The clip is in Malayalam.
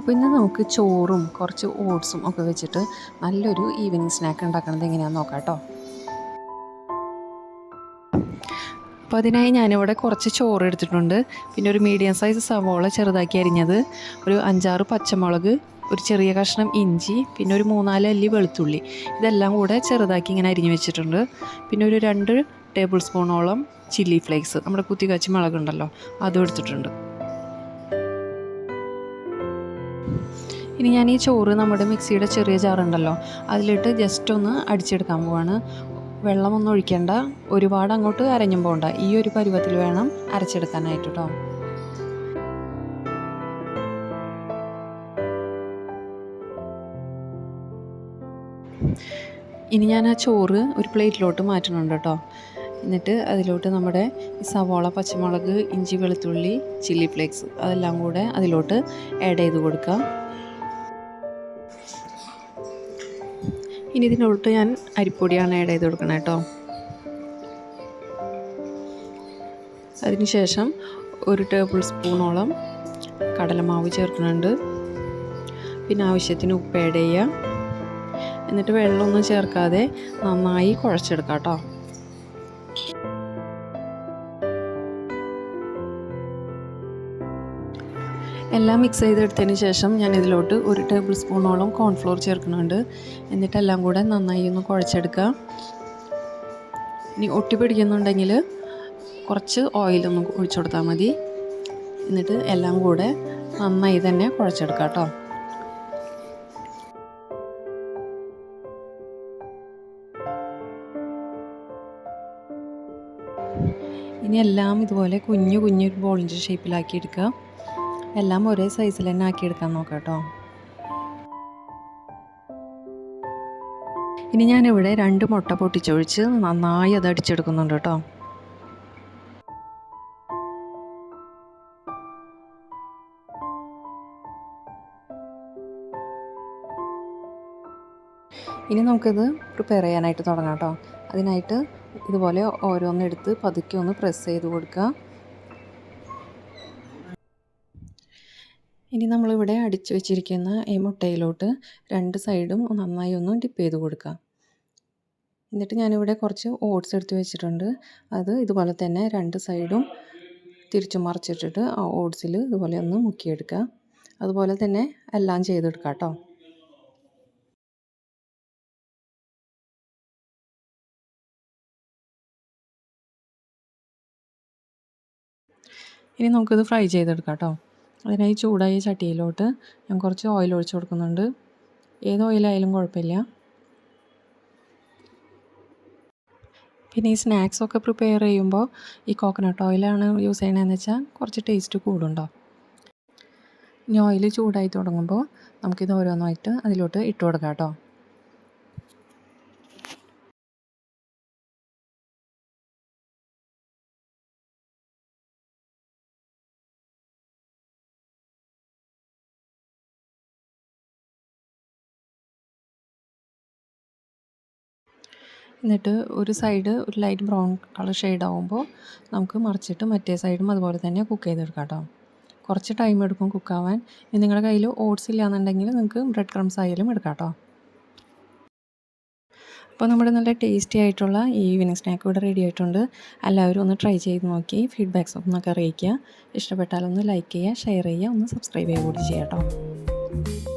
അപ്പോൾ ഇന്ന് നമുക്ക് ചോറും കുറച്ച് ഓട്സും ഒക്കെ വെച്ചിട്ട് നല്ലൊരു ഈവനിങ് സ്നാക്ക് ഉണ്ടാക്കുന്നത് എങ്ങനെയാണെന്ന് നോക്കാം കേട്ടോ. അപ്പോൾ അതിനായി ഞാനിവിടെ കുറച്ച് ചോറ് എടുത്തിട്ടുണ്ട്, പിന്നെ ഒരു മീഡിയം സൈസ് സവോള ചെറുതാക്കി അരിഞ്ഞത്, ഒരു 5-6 പച്ചമുളക്, ഒരു ചെറിയ കഷ്ണം ഇഞ്ചി, പിന്നെ ഒരു 3-4 അല്ലി വെളുത്തുള്ളി, ഇതെല്ലാം കൂടെ ചെറുതാക്കി ഇങ്ങനെ അരിഞ്ഞ് വെച്ചിട്ടുണ്ട്. പിന്നെ ഒരു 2 ടേബിൾ സ്പൂണോളം ചില്ലി ഫ്ലേക്സ്, നമ്മുടെ കുത്തിക്കാച്ചി മുളകുണ്ടല്ലോ, അതും എടുത്തിട്ടുണ്ട്. ഇനി ഞാൻ ഈ ചോറ് നമ്മുടെ മിക്സിയുടെ ചെറിയ ജാറുണ്ടല്ലോ അതിലിട്ട് ജസ്റ്റ് ഒന്ന് അടിച്ചെടുക്കാൻ പോവാണ്. വെള്ളമൊന്നും ഒഴിക്കേണ്ട, ഒരുപാട് അങ്ങോട്ട് അരഞ്ഞും പോകണ്ട, ഈ ഒരു പരുവത്തിൽ വേണം അരച്ചെടുക്കാനായിട്ട് കേട്ടോ. ഇനി ഞാൻ ആ ചോറ് ഒരു പ്ലേറ്റിലോട്ട് മാറ്റുന്നുണ്ട് കേട്ടോ. എന്നിട്ട് അതിലോട്ട് നമ്മുടെ സവോള, പച്ചമുളക്, ഇഞ്ചി, വെളുത്തുള്ളി, ചില്ലി ഫ്ലേക്സ് അതെല്ലാം കൂടെ അതിലോട്ട് ആഡ് ചെയ്ത് കൊടുക്കുക. ഇനി ഇതിനോട്ട് ഞാൻ അരിപ്പൊടിയാണ് ആഡ് ചെയ്ത് കൊടുക്കണം കേട്ടോ. അതിനുശേഷം ഒരു ടേബിൾ സ്പൂണോളം കടലമാവ് ചേർക്കുന്നുണ്ട്. പിന്നെ ആവശ്യത്തിന് ഉപ്പ് ആഡ് ചെയ്യുക. എന്നിട്ട് വെള്ളമൊന്നും ചേർക്കാതെ നന്നായി കുഴച്ചെടുക്കാം കേട്ടോ. എല്ലാം മിക്സ് ചെയ്തെടുത്തതിന് ശേഷം ഞാൻ ഇതിലോട്ട് ഒരു ടേബിൾ സ്പൂണോളം കോൺഫ്ലോർ ചേർക്കുന്നുണ്ട്. എന്നിട്ടെല്ലാം കൂടെ നന്നായി ഒന്ന് കുഴച്ചെടുക്കുക. ഇനി ഒട്ടി പിടിക്കുന്നുണ്ടെങ്കിൽ കുറച്ച് ഓയിലൊന്ന് ഒഴിച്ചു കൊടുത്താൽ മതി. എന്നിട്ട് എല്ലാം കൂടെ നന്നായി തന്നെ കുഴച്ചെടുക്കുക കേട്ടോ. ഇനി എല്ലാം ഇതുപോലെ കുഞ്ഞു ബോളിൻ്റെ ഷേപ്പിലാക്കി എടുക്കുക. എല്ലാം ഒരേ സൈസിൽ തന്നെ ആക്കിയെടുക്കാൻ നോക്കാം കേട്ടോ. ഇനി ഞാനിവിടെ 2 മുട്ട പൊട്ടിച്ചൊഴിച്ച് നന്നായി അത് അടിച്ചെടുക്കുന്നുണ്ട് കേട്ടോ. ഇനി നമുക്കിത് പ്രിപ്പയർ ചെയ്യാനായിട്ട് തുടങ്ങാം കേട്ടോ. അതിനായിട്ട് ഇതുപോലെ ഓരോന്നെടുത്ത് പതുക്കെ ഒന്ന് പ്രസ് ചെയ്ത് കൊടുക്കുക. ഇനി നമ്മളിവിടെ അടിച്ചു വെച്ചിരിക്കുന്ന ഈ മുട്ടയിലോട്ട് 2 സൈഡും നന്നായി ഒന്ന് ഡിപ്പ് ചെയ്ത് കൊടുക്കുക. എന്നിട്ട് ഞാനിവിടെ കുറച്ച് ഓട്സ് എടുത്ത് വെച്ചിട്ടുണ്ട്. അത് ഇതുപോലെ തന്നെ 2 സൈഡും തിരിച്ചു മറിച്ചിട്ടിട്ട് ആ ഓട്സിൽ ഇതുപോലെ ഒന്ന് മുക്കിയെടുക്കുക. അതുപോലെ തന്നെ എല്ലാം ചെയ്തെടുക്കാം കേട്ടോ. ഇനി നമുക്കിത് ഫ്രൈ ചെയ്തെടുക്കാം കേട്ടോ. അതിനായി ചൂടായ ചട്ടിയിലോട്ട് ഞാൻ കുറച്ച് ഓയിൽ ഒഴിച്ച് കൊടുക്കുന്നുണ്ട്. ഏത് ഓയിലായാലും കുഴപ്പമില്ല. പിന്നെ ഈ സ്നാക്സൊക്കെ പ്രിപ്പയർ ചെയ്യുമ്പോൾ ഈ കോക്കനട്ട് ഓയിലാണ് യൂസ് ചെയ്യണതെന്ന് വെച്ചാൽ കുറച്ച് ടേസ്റ്റ് കൂടുണ്ടോ. ഇനി ഓയിൽ ചൂടായി തുടങ്ങുമ്പോൾ നമുക്കിത് ഓരോന്നായിട്ട് അതിലോട്ട് ഇട്ട് കൊടുക്കാം കേട്ടോ. എന്നിട്ട് ഒരു സൈഡ് ഒരു ലൈറ്റ് ബ്രൗൺ കളർ ഷെയ്ഡ് ആകുമ്പോൾ നമുക്ക് മറിച്ചിട്ട് മറ്റേ സൈഡും അതുപോലെ തന്നെ കുക്ക് ചെയ്തെടുക്കാം കേട്ടോ. കുറച്ച് ടൈം എടുക്കും കുക്കാവാൻ. ഇനി നിങ്ങളുടെ കയ്യിൽ ഓട്സ് ഇല്ലയെന്നുണ്ടെങ്കിൽ നിങ്ങൾക്ക് ബ്രെഡ് ക്രംസ് ആയാലും എടുക്കാം കേട്ടോ. അപ്പോൾ നമ്മുടെ നല്ല ടേസ്റ്റി ആയിട്ടുള്ള ഈ ഈവനിങ് സ്നാക്ക് ഇവിടെ റെഡി ആയിട്ടുണ്ട്. എല്ലാവരും ഒന്ന് ട്രൈ ചെയ്ത് നോക്കി ഫീഡ്ബാക്സ് ഒന്നൊക്കെ അറിയിക്കുക. ഇഷ്ടപ്പെട്ടാലൊന്ന് ലൈക്ക് ചെയ്യുക, ഷെയർ ചെയ്യുക, ഒന്ന് സബ്സ്ക്രൈബ് ചെയ്യുക കൂടി ചെയ്യാം കേട്ടോ.